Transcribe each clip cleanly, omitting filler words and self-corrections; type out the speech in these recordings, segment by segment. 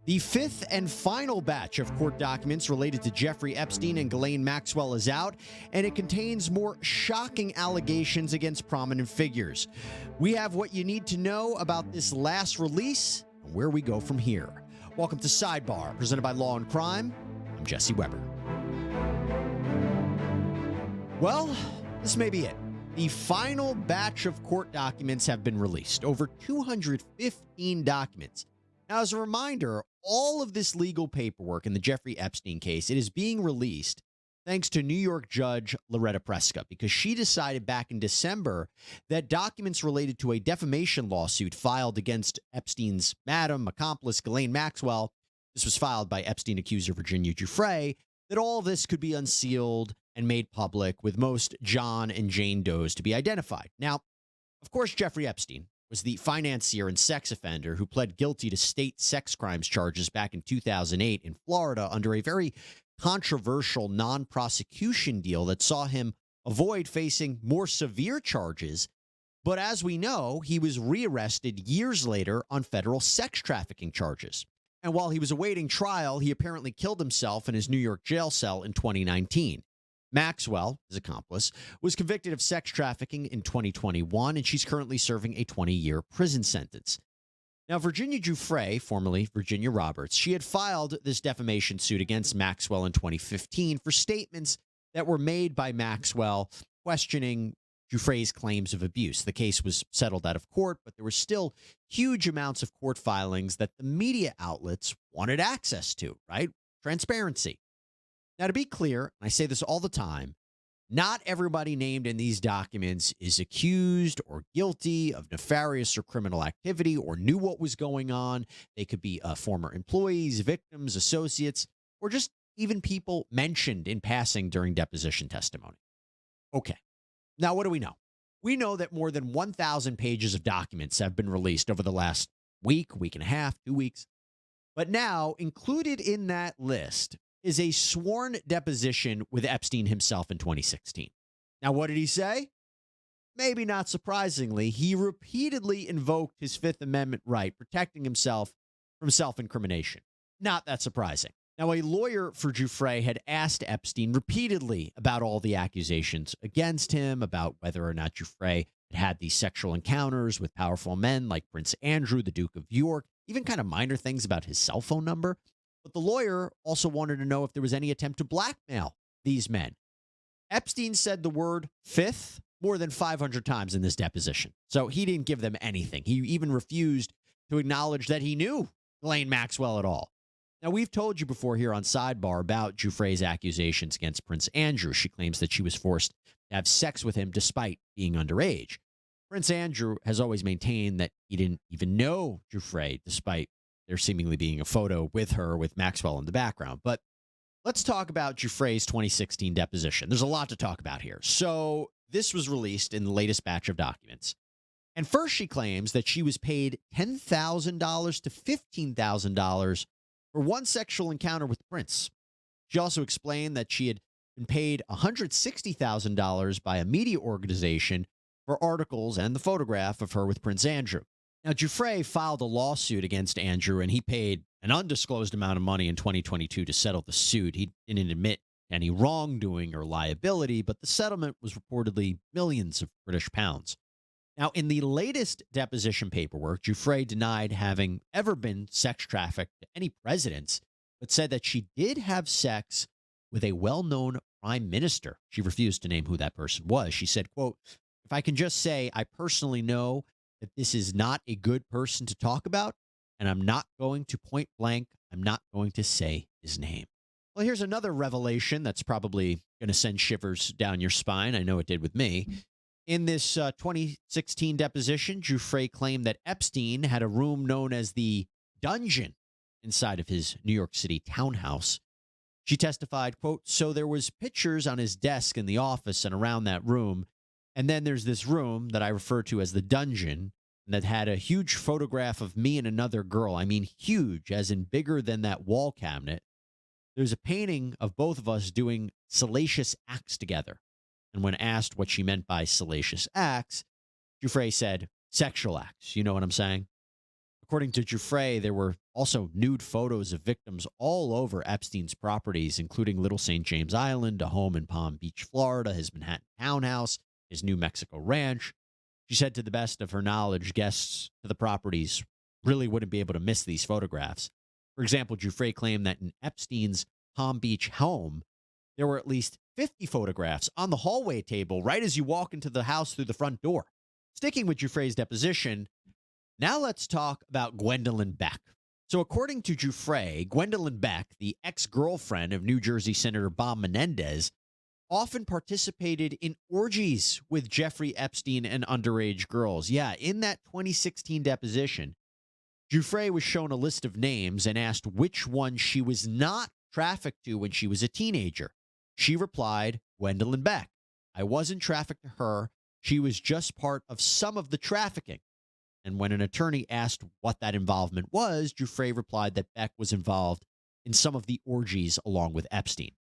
The fifth and final batch of court documents related to Jeffrey Epstein and Ghislaine Maxwell is out, and it contains more shocking allegations against prominent figures. We have what you need to know about this last release and where we go from here. Welcome to Sidebar, presented by Law&Crime. I'm Jesse Weber. Well, this may be it. The final batch of court documents have been released, over 215 documents. Now, as a reminder, all of this legal paperwork in the Jeffrey Epstein case, it is being released thanks to New York Judge Loretta Preska, because she decided back in December that documents related to a defamation lawsuit filed against Epstein's madam, accomplice, Ghislaine Maxwell, this was filed by Epstein accuser Virginia Giuffre, that all of this could be unsealed and made public, with most John and Jane Does to be identified. Now, of course, Jeffrey Epstein was the financier and sex offender who pled guilty to state sex crimes charges back in 2008 in Florida under a very controversial non-prosecution deal that saw him avoid facing more severe charges. But as we know, he was rearrested years later on federal sex trafficking charges. And while he was awaiting trial, he apparently killed himself in his New York jail cell in 2019. Maxwell, his accomplice, was convicted of sex trafficking in 2021, and she's currently serving a 20-year prison sentence. Now, Virginia Giuffre, formerly Virginia Roberts, she had filed this defamation suit against Maxwell in 2015 for statements that were made by Maxwell questioning Giuffre's claims of abuse. The case was settled out of court, but there were still huge amounts of court filings that the media outlets wanted access to, right? Transparency. Now, to be clear, and I say this all the time, not everybody named in these documents is accused or guilty of nefarious or criminal activity or knew what was going on. They could be former employees, victims, associates, or just even people mentioned in passing during deposition testimony. Okay. Now, what do we know? We know that more than 1,000 pages of documents have been released over the last week, week and a half, 2 weeks. But now, included in that list is a sworn deposition with Epstein himself in 2016. Now, what did he say? Maybe not surprisingly, he repeatedly invoked his Fifth Amendment right, protecting himself from self-incrimination. Not that surprising. Now, a lawyer for Giuffre had asked Epstein repeatedly about all the accusations against him, about whether or not Giuffre had had these sexual encounters with powerful men like Prince Andrew, the Duke of York, even kind of minor things about his cell phone number. But the lawyer also wanted to know if there was any attempt to blackmail these men. Epstein said the word fifth more than 500 times in this deposition. So he didn't give them anything. He even refused to acknowledge that he knew Ghislaine Maxwell at all. Now, we've told you before here on Sidebar about Giuffre's accusations against Prince Andrew. She claims that she was forced to have sex with him despite being underage. Prince Andrew has always maintained that he didn't even know Giuffre, despite there seemingly being a photo with her with Maxwell in the background. But let's talk about Giuffre's 2016 deposition. There's a lot to talk about here. So this was released in the latest batch of documents. And first, she claims that she was paid $10,000 to $15,000 for one sexual encounter with Prince. She also explained that she had been paid $160,000 by a media organization for articles and the photograph of her with Prince Andrew. Now, Giuffre filed a lawsuit against Andrew, and he paid an undisclosed amount of money in 2022 to settle the suit. He didn't admit any wrongdoing or liability, but the settlement was reportedly millions of British pounds. Now, in the latest deposition paperwork, Giuffre denied having ever been sex trafficked to any presidents, but said that she did have sex with a well-known prime minister. She refused to name who that person was. She said, quote, "If I can just say, I personally know that this is not a good person to talk about, and I'm not going to point blank, I'm not going to say his name." Well, here's another revelation that's probably going to send shivers down your spine. I know it did with me. In this 2016 deposition, Giuffre claimed that Epstein had a room known as the dungeon inside of his New York City townhouse. She testified, quote, "So there was pictures on his desk in the office and around that room. And then there's this room that I refer to as the dungeon that had a huge photograph of me and another girl. I mean, huge, as in bigger than that wall cabinet. There's a painting of both of us doing salacious acts together." And when asked what she meant by salacious acts, Giuffre said, "Sexual acts." You know what I'm saying? According to Giuffre, there were Also, nude photos of victims all over Epstein's properties, including Little St. James Island, a home in Palm Beach, Florida, his Manhattan townhouse, his New Mexico ranch. She said to the best of her knowledge, guests to the properties really wouldn't be able to miss these photographs. For example, Giuffre claimed that in Epstein's Palm Beach home, there were at least 50 photographs on the hallway table right as you walk into the house through the front door. Sticking with Giuffre's deposition, now let's talk about Gwendolyn Beck. So according to Giuffre, Gwendolyn Beck, the ex-girlfriend of New Jersey Senator Bob Menendez, often participated in orgies with Jeffrey Epstein and underage girls. Yeah, in that 2016 deposition, Giuffre was shown a list of names and asked which one she was not trafficked to when she was a teenager. She replied, Gwendolyn Beck. I wasn't trafficked to her. She was just part of some of the trafficking. And when an attorney asked what that involvement was, Giuffre replied that Beck was involved in some of the orgies along with Epstein.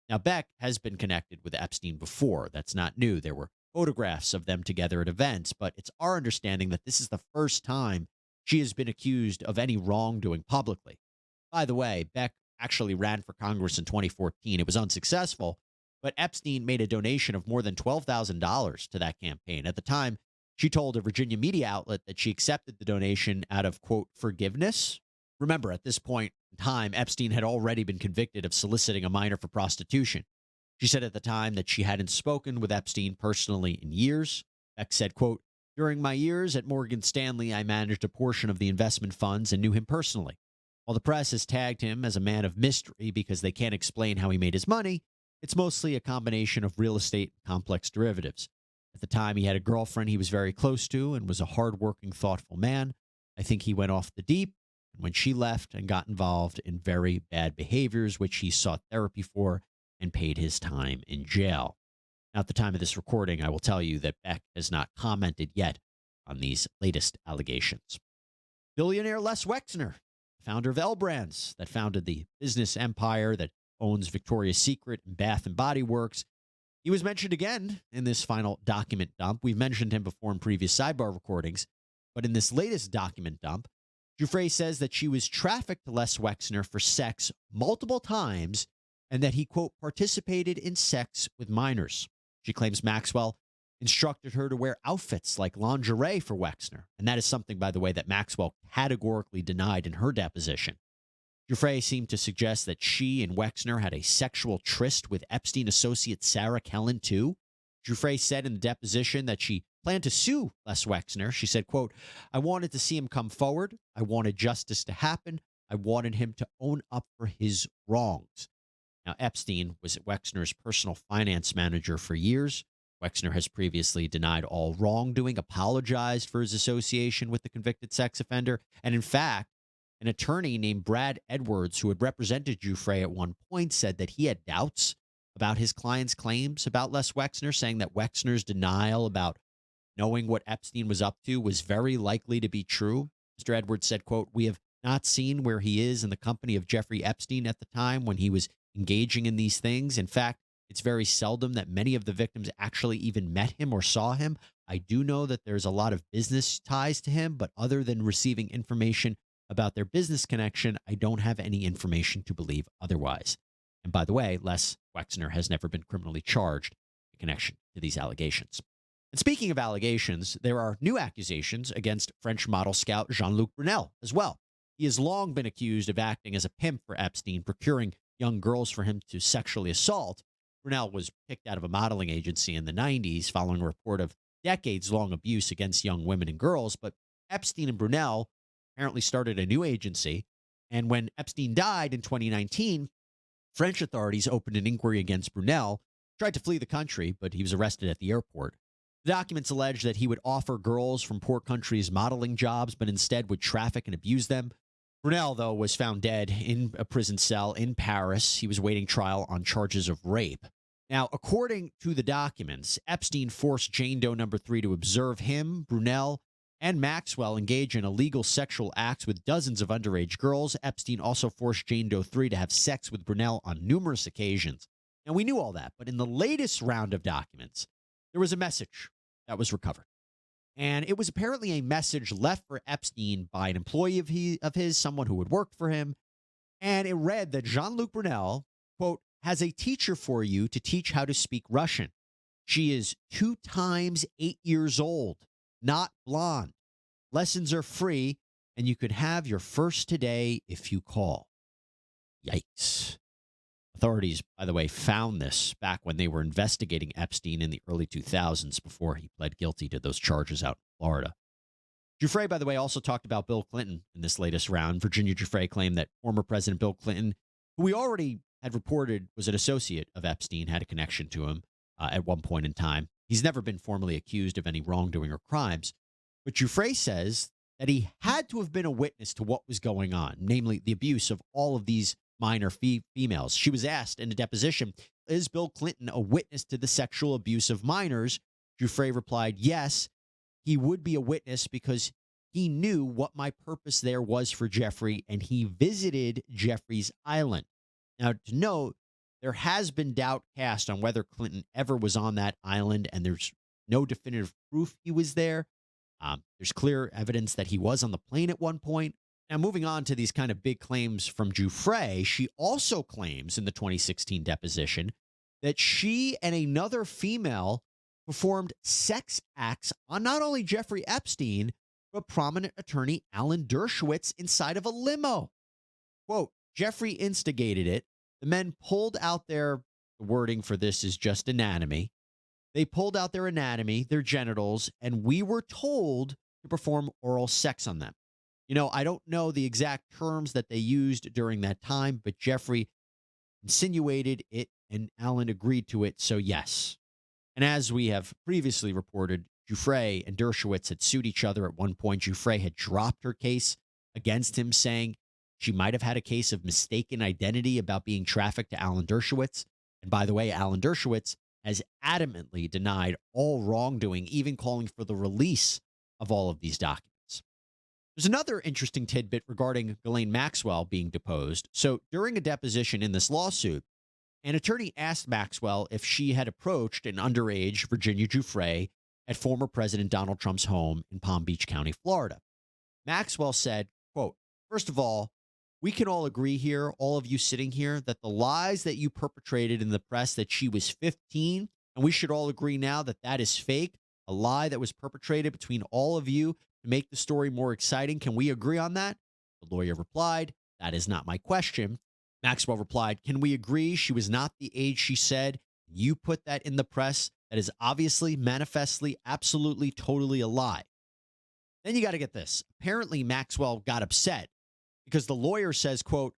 Now, Beck has been connected with Epstein before. That's not new. There were photographs of them together at events, but it's our understanding that this is the first time she has been accused of any wrongdoing publicly. By the way, Beck actually ran for Congress in 2014. It was unsuccessful, but Epstein made a donation of more than $12,000 to that campaign. At the time, she told a Virginia media outlet that she accepted the donation out of, quote, forgiveness. Remember, at this point in time, Epstein had already been convicted of soliciting a minor for prostitution. She said at the time that she hadn't spoken with Epstein personally in years. Beck said, quote, during my years at Morgan Stanley, I managed a portion of the investment funds and knew him personally. While the press has tagged him as a man of mystery because they can't explain how he made his money, it's mostly a combination of real estate and complex derivatives. At the time, he had a girlfriend he was very close to and was a hardworking, thoughtful man. I think he went off the deep when she left and got involved in very bad behaviors, which he sought therapy for and paid his time in jail. Now, at the time of this recording, I will tell you that Beck has not commented yet on these latest allegations. Billionaire Les Wexner, founder of L Brands, that founded the business empire that owns Victoria's Secret and Bath and Body Works. He was mentioned again in this final document dump. We've mentioned him before in previous Sidebar recordings, but in this latest document dump, Giuffre says that she was trafficked to Les Wexner for sex multiple times and that he, quote, participated in sex with minors. She claims Maxwell instructed her to wear outfits like lingerie for Wexner, and that is something, by the way, that Maxwell categorically denied in her deposition. Giuffre seemed to suggest that she and Wexner had a sexual tryst with Epstein associate Sarah Kellen, too. Giuffre said in the deposition that she planned to sue Les Wexner. She said, quote, I wanted to see him come forward. I wanted justice to happen. I wanted him to own up for his wrongs. Now, Epstein was Wexner's personal finance manager for years. Wexner has previously denied all wrongdoing, apologized for his association with the convicted sex offender, and in fact, an attorney named Brad Edwards, who had represented Giuffre at one point, said that he had doubts about his client's claims about Les Wexner, saying that Wexner's denial about knowing what Epstein was up to was very likely to be true. Mr. Edwards said, quote, we have not seen where he is in the company of Jeffrey Epstein at the time when he was engaging in these things. In fact, it's very seldom that many of the victims actually even met him or saw him. I do know that there's a lot of business ties to him, but other than receiving information about their business connection, I don't have any information to believe otherwise. And by the way, Les Wexner has never been criminally charged in connection to these allegations. And speaking of allegations, there are new accusations against French model scout Jean-Luc Brunel as well. He has long been accused of acting as a pimp for Epstein, procuring young girls for him to sexually assault. Brunel was kicked out of a modeling agency in the 90s following a report of decades-long abuse against young women and girls, but Epstein and Brunel apparently started a new agency, and when Epstein died in 2019, French authorities opened an inquiry against Brunel, tried to flee the country, but he was arrested at the airport. The documents allege that he would offer girls from poor countries modeling jobs, but instead would traffic and abuse them. Brunel, though, was found dead in a prison cell in Paris. He was awaiting trial on charges of rape. Now, according to the documents, Epstein forced Jane Doe number 3 to observe him, Brunel, and Maxwell engage in illegal sexual acts with dozens of underage girls. Epstein also forced Jane Doe 3 to have sex with Brunel on numerous occasions. Now, we knew all that, but in the latest round of documents, there was a message that was recovered. And it was apparently a message left for Epstein by an employee of his, someone who had worked for him. And it read that Jean-Luc Brunel, quote, has a teacher for you to teach how to speak Russian. She is 2 times 8 years old, not blonde. Lessons are free, and you could have your first today if you call. Yikes. Authorities, by the way, found this back when they were investigating Epstein in the early 2000s before he pled guilty to those charges out in Florida. Giuffre, by the way, also talked about Bill Clinton in this latest round. Virginia Giuffre claimed that former President Bill Clinton, who we already had reported was an associate of Epstein, had a connection to him at one point in time. He's never been formally accused of any wrongdoing or crimes. But Giuffre says that he had to have been a witness to what was going on, namely the abuse of all of these minor females. She was asked in a deposition, is Bill Clinton a witness to the sexual abuse of minors? Giuffre replied, yes, he would be a witness because he knew what my purpose there was for Jeffrey, and he visited Jeffrey's island. Now, to note, there has been doubt cast on whether Clinton ever was on that island, and there's no definitive proof he was there. There's clear evidence that he was on the plane at one point. Now, moving on to these kind of big claims from Giuffre, she also claims in the 2016 deposition that she and another female performed sex acts on not only Jeffrey Epstein, but prominent attorney Alan Dershowitz inside of a limo. Quote, Jeffrey instigated it. The men pulled out the wording for this is just anatomy. They pulled out their anatomy, their genitals, and we were told to perform oral sex on them. You know, I don't know the exact terms that they used during that time, but Jeffrey insinuated it and Alan agreed to it, so yes. And as we have previously reported, Giuffre and Dershowitz had sued each other at one point. Giuffre had dropped her case against him, saying she might have had a case of mistaken identity about being trafficked to Alan Dershowitz. And by the way, Alan Dershowitz has adamantly denied all wrongdoing, even calling for the release of all of these documents. There's another interesting tidbit regarding Ghislaine Maxwell being deposed. So during a deposition in this lawsuit, an attorney asked Maxwell if she had approached an underage Virginia Giuffre at former President Donald Trump's home in Palm Beach County, Florida. Maxwell said, quote, first of all, we can all agree here, all of you sitting here, that the lies that you perpetrated in the press that she was 15, and we should all agree now that that is fake, a lie that was perpetrated between all of you to make the story more exciting. Can we agree on that? The lawyer replied, that is not my question. Maxwell replied, can we agree she was not the age she said? You put that in the press. That is obviously, manifestly, absolutely, totally a lie. Then you got to get this. Apparently, Maxwell got upset because the lawyer says, quote,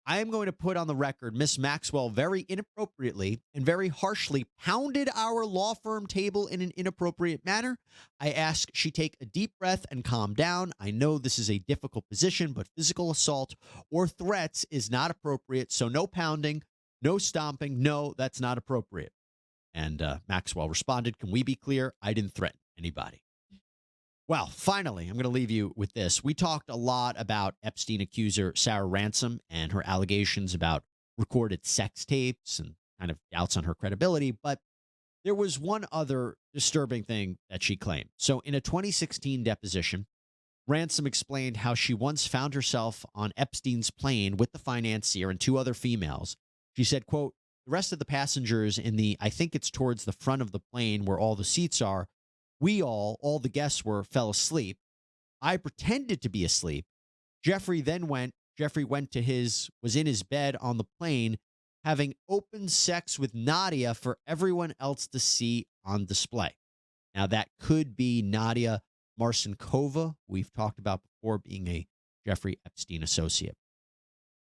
I am going to put on the record Miss Maxwell very inappropriately and very harshly pounded our law firm table in an inappropriate manner. I ask she take a deep breath and calm down. I know this is a difficult position, but physical assault or threats is not appropriate. So no pounding, no stomping. No, that's not appropriate. And Maxwell responded, can we be clear? I didn't threaten anybody. Well, finally, I'm going to leave you with this. We talked a lot about Epstein accuser Sarah Ransom and her allegations about recorded sex tapes and kind of doubts on her credibility. But there was one other disturbing thing that she claimed. So in a 2016 deposition, Ransom explained how she once found herself on Epstein's plane with the financier and 2 other females. She said, quote, the rest of the passengers in the, I think it's towards the front of the plane where all the seats are, we all the guests fell asleep. I pretended to be asleep. Jeffrey was in his bed on the plane having open sex with Nadia for everyone else to see on display. Now, that could be Nadia Marcinkova, we've talked about before, being a Jeffrey Epstein associate.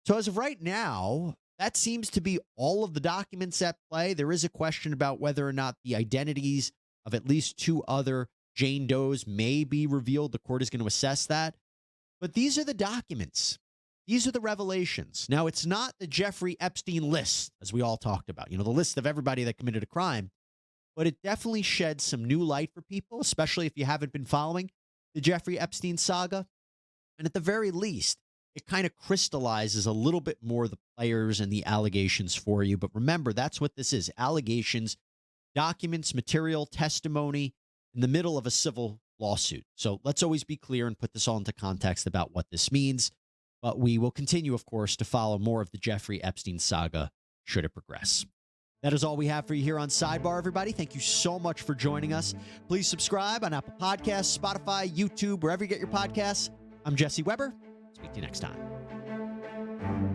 So as of right now, that seems to be all of the documents at play. There is a question about whether or not the identities of at least 2 other Jane Does may be revealed. The court is going to assess that. But these are the documents. These are the revelations. Now, it's not the Jeffrey Epstein list, as we all talked about, the list of everybody that committed a crime, but it definitely sheds some new light for people, especially if you haven't been following the Jeffrey Epstein saga. And at the very least, it kind of crystallizes a little bit more the players and the allegations for you. But remember, that's what this is. Allegations, documents, material, testimony in the middle of a civil lawsuit. So let's always be clear and put this all into context about what this means. But we will continue, of course, to follow more of the Giuffre Epstein saga should it progress. That is all we have for you here on Sidebar, everybody. Thank you so much for joining us. Please subscribe on Apple Podcasts, Spotify, YouTube, wherever you get your podcasts. I'm Jesse Weber. Speak to you next time.